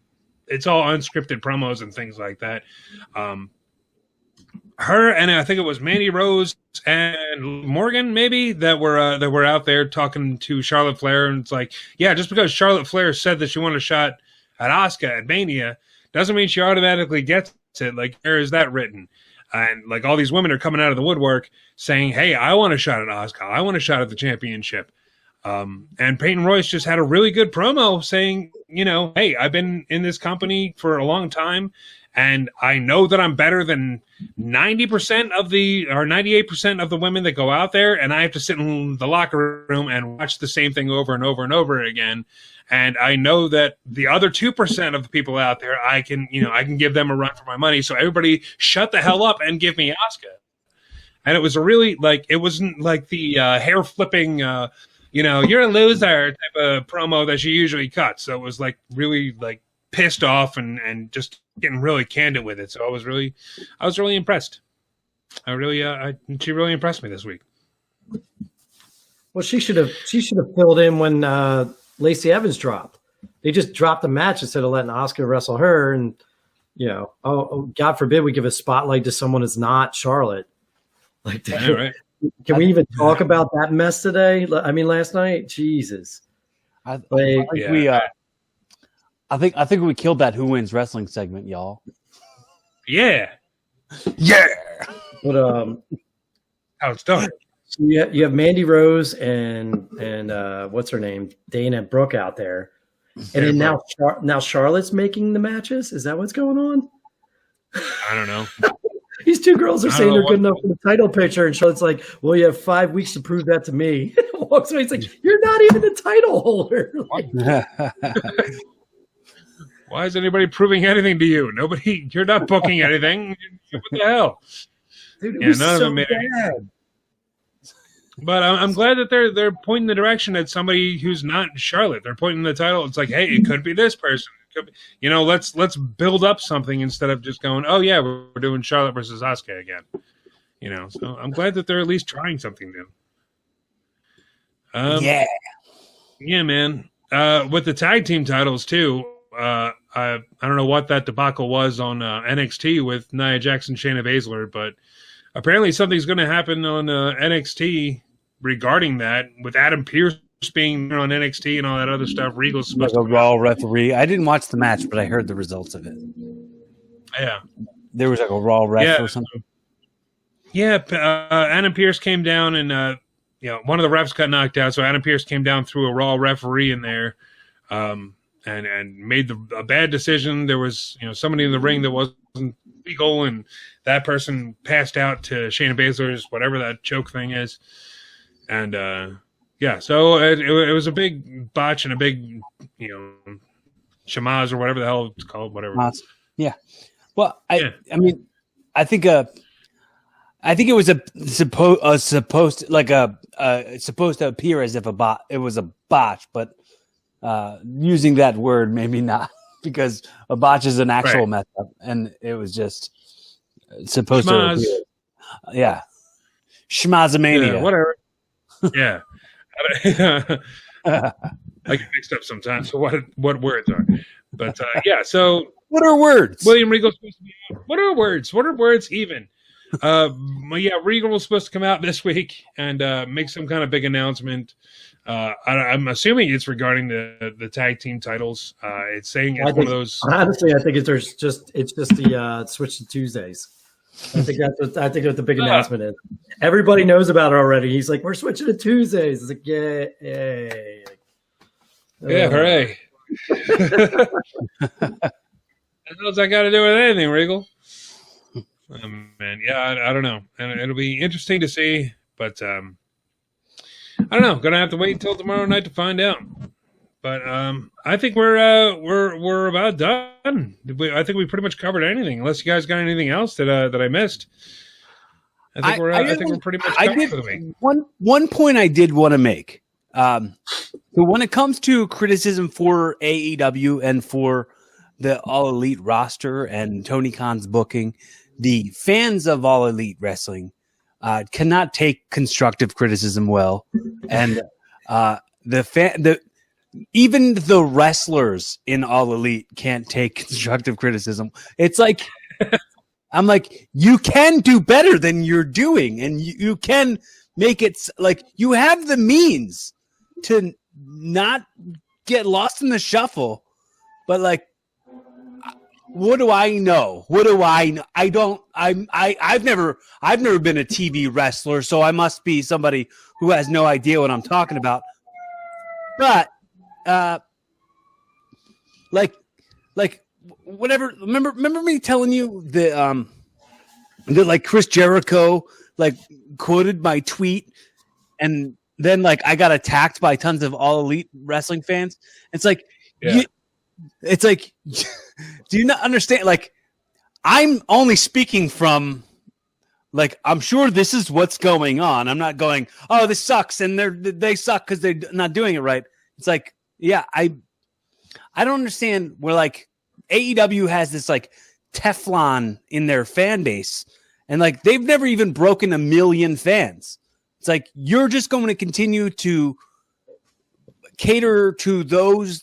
it's all unscripted promos and things like that. Her and I think it was Mandy Rose and Morgan maybe that were out there talking to Charlotte Flair, and it's like, yeah, just because Charlotte Flair said that she wanted a shot at Asuka at Mania doesn't mean she automatically gets it. Like, where is that written? And like all these women are coming out of the woodwork saying, hey, I want a shot at Asuka. I want a shot at the championship. And Peyton Royce just had a really good promo saying, hey, I've been in this company for a long time, and I know that I'm better than 90% of the, or 98% of the women that go out there, and I have to sit in the locker room and watch the same thing over and over and over again. And I know that the other 2% of the people out there, I can give them a run for my money. So everybody shut the hell up and give me Asuka. And it was a really, like, it wasn't like the hair flipping, you're a loser type of promo that she usually cuts. So it was like really like pissed off and just getting really candid with it. So I was really impressed. She really impressed me this week. Well, she should have filled in when Lacey Evans dropped. They just dropped the match instead of letting Asuka wrestle her. And, God forbid we give a spotlight to someone that's not Charlotte. Like, yeah, right. Can we even talk about that mess today? I mean, last night, Jesus. I think we killed that Who Wins Wrestling segment, y'all. Yeah. But how it's done. So you have Mandy Rose and what's her name, Dana Brooke out there, and then now Charlotte's making the matches. Is that what's going on? I don't know. These 2 girls are saying they're good enough for the title picture, and Charlotte's like, "Well, you have 5 weeks to prove that to me." Walks away, he's like, "You're not even the title holder." Why is anybody proving anything to you? Nobody. You're not booking anything. What the hell? Dude, none of them made it. But I'm glad that they're pointing the direction at somebody who's not Charlotte. They're pointing the title. It's like, hey, it could be this person. It could be, let's build up something instead of just going, oh yeah, we're doing Charlotte versus Asuka again. So I'm glad that they're at least trying something new. Yeah, man. with the tag team titles too. I don't know what that debacle was on NXT with Nia Jax and Shayna Baszler, but apparently something's going to happen on NXT regarding that, with Adam Pearce being on NXT and all that other stuff. Regal's supposed like a Raw referee. I didn't watch the match, but I heard the results of it. Yeah, there was like a Raw ref or something. Yeah, Adam Pearce came down and one of the refs got knocked out, so Adam Pearce came down through a Raw referee in there, and made a bad decision. There was somebody in the ring that wasn't legal, and that person passed out to Shayna Baszler's whatever that choke thing is, and so it was a big botch and a big shamaz or whatever the hell it's called, whatever. Yeah. Well, I mean, I think it was supposed to appear as if it was a botch, but using that word maybe not, because a botch is an actual mess up, and it was just supposed Schmaz. to appear. Yeah, schmazomania. Yeah, whatever. Yeah, I get mixed up sometimes. So what words are? But so. What are words? William Regal's supposed to be out. What are words? What are words even? Regal was supposed to come out this week and make some kind of big announcement. I'm assuming it's regarding the tag team titles. It's saying it's one of those. Honestly, I think it's just the switch to Tuesdays. I think that's the big announcement is. Everybody knows about it already. He's like, we're switching to Tuesdays. It's like, yay. Yeah, hooray. What does that got to do with anything, Regal? Man, I don't know, and it'll be interesting to see, but I don't know. Gonna have to wait until tomorrow night to find out. But I think we're about done. I think we pretty much covered anything, unless you guys got anything else that I missed. I think we're pretty much covered for the week. One point I did want to make. So when it comes to criticism for AEW and for the All Elite roster and Tony Khan's booking, the fans of All Elite Wrestling cannot take constructive criticism well, and even the wrestlers in All Elite can't take constructive criticism. It's like I'm like, you can do better than you're doing, and you can make it like you have the means to not get lost in the shuffle, but like. What do I know? I don't. I've never been a TV wrestler, so I must be somebody who has no idea what I'm talking about. But, like whatever. Remember me telling you that like Chris Jericho like quoted my tweet, and then like I got attacked by tons of All Elite Wrestling fans. It's like. Yeah. It's like, do you not understand? Like, I'm only speaking from, like, I'm sure this is what's going on. I'm not going, oh, this sucks, and they suck because they're not doing it right. It's like, yeah, I don't understand where, like, AEW has this, like, Teflon in their fan base, and, like, they've never even broken 1 million fans. It's like, you're just going to continue to cater to those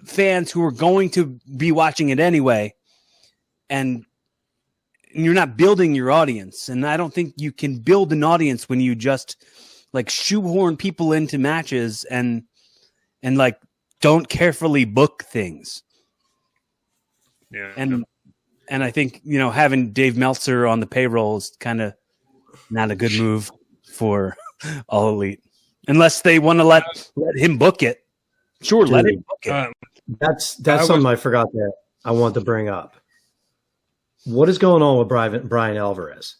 fans who are going to be watching it anyway, and you're not building your audience. And I don't think you can build an audience when you just like shoehorn people into matches and like don't carefully book things. Yeah. And I think, having Dave Meltzer on the payroll is kind of not a good move for All Elite, unless they want to let him book it. Sure, let him book it. That's something I forgot that I want to bring up. What is going on with Brian Alvarez?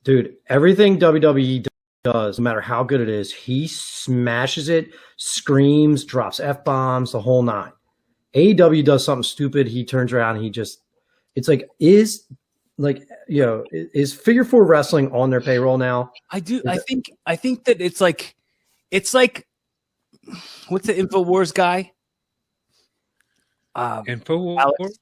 Dude, everything WWE does, no matter how good it is, he smashes it, screams, drops F-bombs, the whole nine. AEW does something stupid, he turns around, it's like, is Figure 4 Wrestling on their payroll now? I think that it's like what's the InfoWars guy? InfoWars?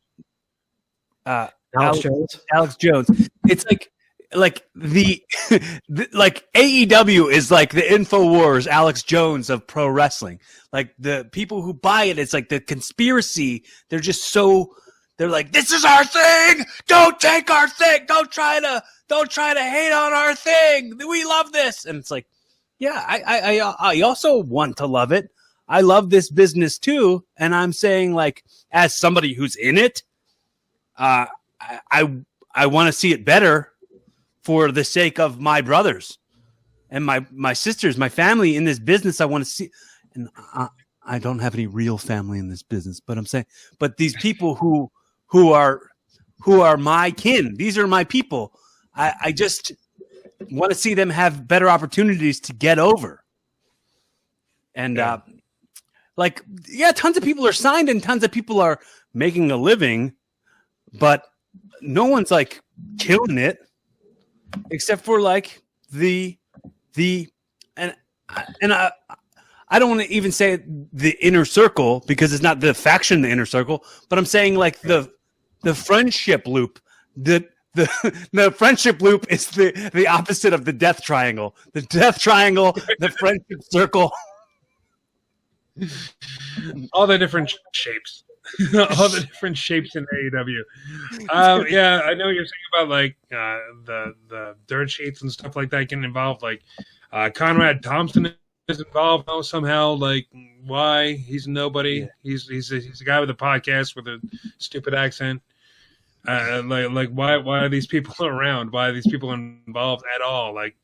Alex Jones. Alex Jones. It's like like like AEW is like the InfoWars Alex Jones of pro wrestling. Like the people who buy it, it's like the conspiracy. They're just so they're like, this is our thing. Don't take our thing. Don't try to hate on our thing. We love this. And it's like, yeah, I also want to love it. I love this business too. And I'm saying, like, as somebody who's in it, I want to see it better for the sake of my brothers and my sisters, my family in this business. I want to see, and I don't have any real family in this business, but I'm saying, but these people who are my kin, these are my people. I just want to see them have better opportunities to get over. And tons of people are signed and tons of people are making a living, but no one's like killing it, except for like I don't want to even say the inner circle because it's not the faction, the inner circle, but I'm saying like the friendship loop. The friendship loop is the opposite of the death triangle. The death triangle, the friendship circle. All the different shapes. All the different shapes in AEW. Yeah, I know what you're saying about like the dirt sheets and stuff like that can involve like Conrad Thompson is involved somehow. Like why? He's nobody. Yeah. He's a guy with a podcast with a stupid accent. Like why are these people around? Why are these people involved at all? Like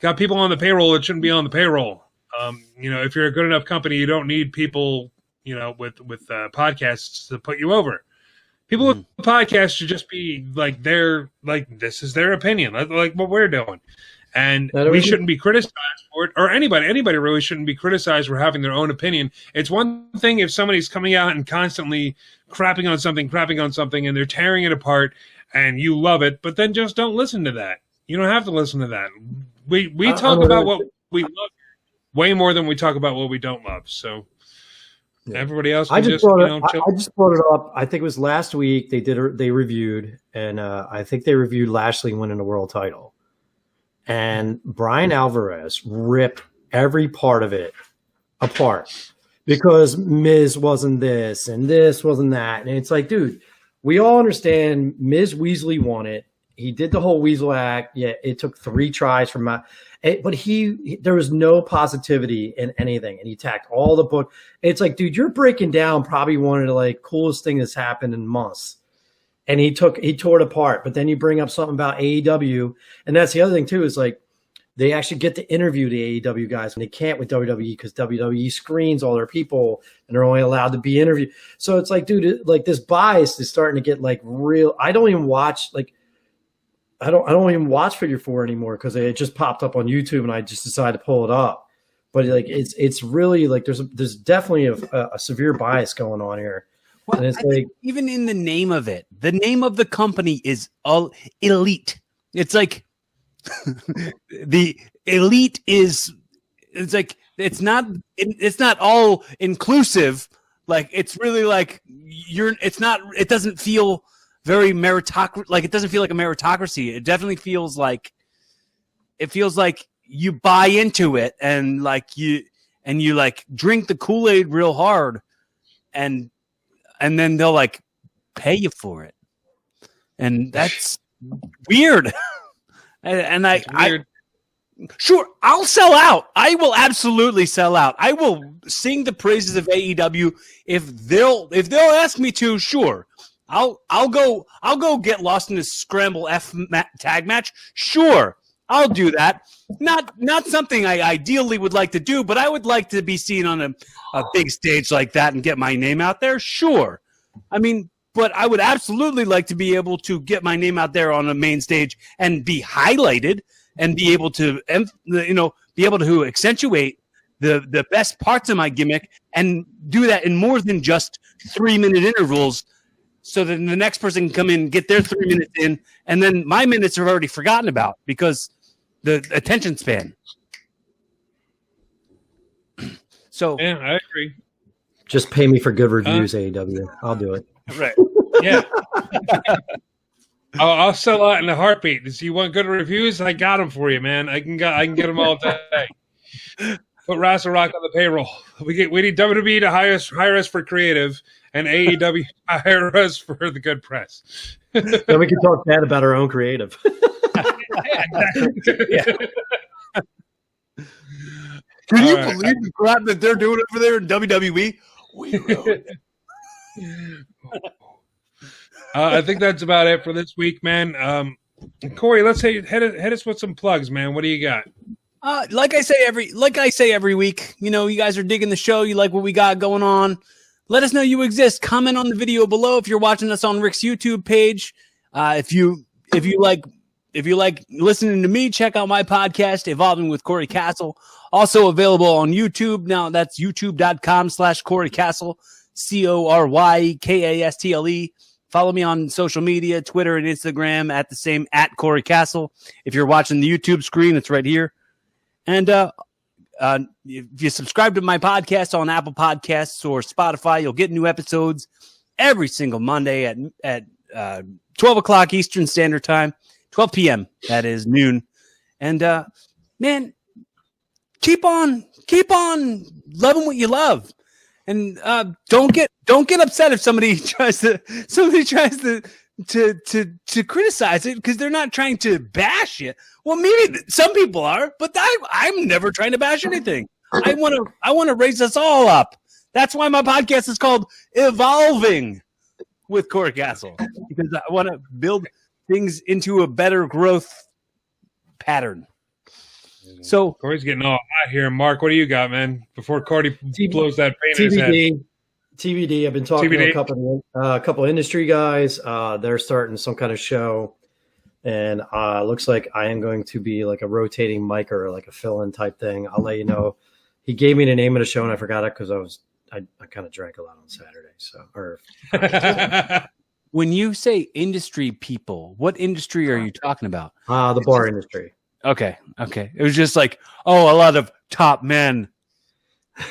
got people on the payroll that shouldn't be on the payroll. If you're a good enough company, you don't need people, with podcasts to put you over. People with podcasts should just be like this is their opinion, like what we're doing. And we shouldn't be criticized for it, or anybody really shouldn't be criticized for having their own opinion. It's one thing if somebody's coming out and constantly crapping on something, and they're tearing it apart, and you love it, but then just don't listen to that. You don't have to listen to that. We talk about what we love way more than we talk about what we don't love. So everybody else, I just brought it up. I think it was last week they reviewed, and I think they reviewed Lashley winning the world title. And Brian Alvarez ripped every part of it apart because Miz wasn't this and this wasn't that. And it's like, dude, we all understand Miz Weasley won it. He did the whole Weasel act. Yeah, it took 3 tries from but there was no positivity in anything. And he attacked all the book. It's like, dude, you're breaking down probably one of the like coolest thing that's happened in months. And he tore it apart. But then you bring up something about AEW. And that's the other thing, too, is like they actually get to interview the AEW guys, and they can't with WWE because WWE screens all their people, and they're only allowed to be interviewed. So it's like, dude, like this bias is starting to get like real. I don't even watch I don't even watch Figure 4 anymore because it just popped up on YouTube, and I just decided to pull it up. But like it's really like there's definitely a severe bias going on here. Well, and it's like, even in the name of it, the name of the company is all elite. It's like the elite it's like it's not all inclusive. Like it's really like it doesn't feel very meritocracy. Like it doesn't feel like a meritocracy. It definitely feels like you buy into it and you like drink the Kool-Aid real hard and then they'll like pay you for it. And that's weird. and sure, I'll sell out. I will absolutely sell out. I will sing the praises of AEW if they'll ask me to. Sure, I'll go get lost in this scramble tag match. Sure, I'll do that. Not something I ideally would like to do, but I would like to be seen on a big stage like that and get my name out there. Sure, I mean. But I would absolutely like to be able to get my name out there on a main stage and be highlighted and be able to, accentuate the best parts of my gimmick and do that in more than just 3-minute intervals, so that the next person can come in, get their 3 minutes in, and then my minutes are already forgotten about because the attention span. So yeah, I agree. Just pay me for good reviews, AEW. I'll do it. Right. Yeah. I'll sell out in a heartbeat. So you want good reviews? I got them for you, man. I can get them all day. Put Rassle Rock on the payroll. We need WWE to hire us for creative, and AEW to hire us for the good press. Then we can talk bad about our own creative. Yeah. Can you believe the crap that they're doing over there in WWE? We wrote it. I think that's about it for this week, man. Cory, let's say hit us with some plugs, man. What do you got? Like I say every week, you guys are digging the show. You like what we got going on. Let us know you exist. Comment on the video below if you're watching us on Rick's YouTube page. If you like listening to me, check out my podcast, Evolving with Cory Kastle. Also available on YouTube. Now that's youtube.com/Cory Kastle, CoryKastle. Follow me on social media, Twitter and Instagram at the same @Cory Kastle. If you're watching the YouTube screen, it's right here. And if you subscribe to my podcast on Apple Podcasts or Spotify, you'll get new episodes every single Monday at 12 o'clock Eastern Standard Time, 12 p.m. That is noon. And man, keep on loving what you love, and don't get upset if somebody tries to criticize it because they're not trying to bash it. Well, maybe some people are, but I'm never trying to bash anything. I want to raise us all up. That's why my podcast is called Evolving with Cory Kastle, because I want to build things into a better growth pattern. So Cory's getting all hot here. Mark, what do you got, man? Before Cory blows that paint in his head. TBD. I've been talking to a couple industry guys. They're starting some kind of show, and looks like I am going to be like a rotating mic or like a fill-in type thing. I'll let you know. He gave me the name of the show, and I forgot it because I kind of drank a lot on Saturday. When you say industry people, what industry are you talking about? The bar industry. Okay. It was just like, a lot of top men.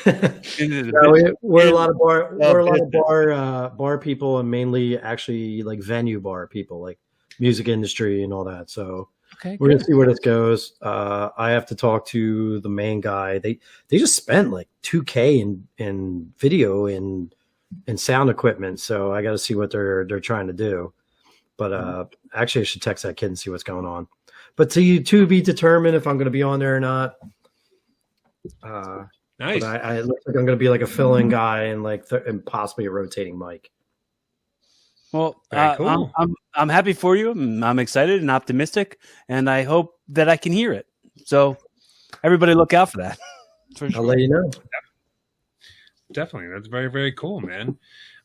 We're a lot of bar people, and mainly actually like venue bar people, like music industry and all that. So we're gonna see where this goes. I have to talk to the main guy. They just spent like $2,000 in video and sound equipment. So I got to see what they're trying to do. But actually, I should text that kid and see what's going on. But to be determined if I'm going to be on there or not. Nice. I look like I'm going to be like a fill-in guy and and possibly a rotating mic. Well, cool. I'm happy for you. I'm excited and optimistic, and I hope that I can hear it. So everybody look out for that. For sure. I'll let you know. Definitely. That's very, very cool, man.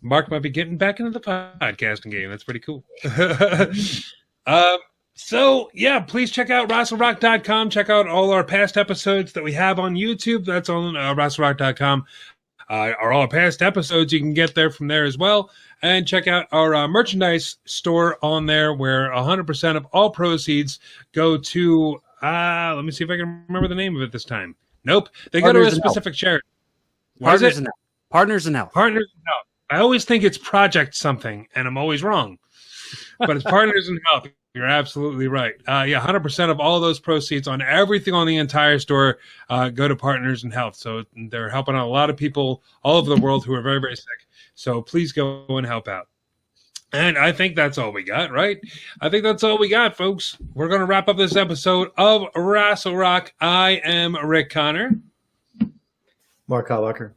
Mark might be getting back into the podcasting game. That's pretty cool. So, yeah, please check out RassleRock.com. Check out all our past episodes that we have on YouTube. That's on RassleRock.com. All our past episodes, you can get there from there as well. And check out our merchandise store on there where 100% of all proceeds go to, let me see if I can remember the name of it this time. Nope. They go to a specific charity. Partners in Health. I always think it's Project something, and I'm always wrong. But it's Partners in Health. You're absolutely right. 100% of all those proceeds on everything on the entire store go to Partners in Health. So they're helping out a lot of people all over the world who are very, very sick. So please go and help out. And I think that's all we got, right? I think that's all we got, folks. We're going to wrap up this episode of Rassle Rock. I am Rick Connor. Mark Hallwacker.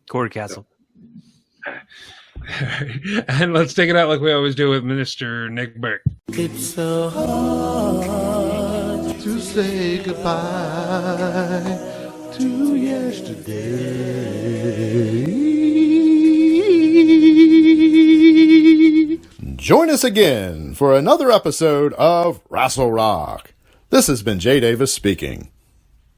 Cory Kastle. And let's take it out like we always do with Mr. Nick Burke. It's so hard to say goodbye to yesterday. Join us again for another episode of Rassle Rock. This has been Jay Davis speaking.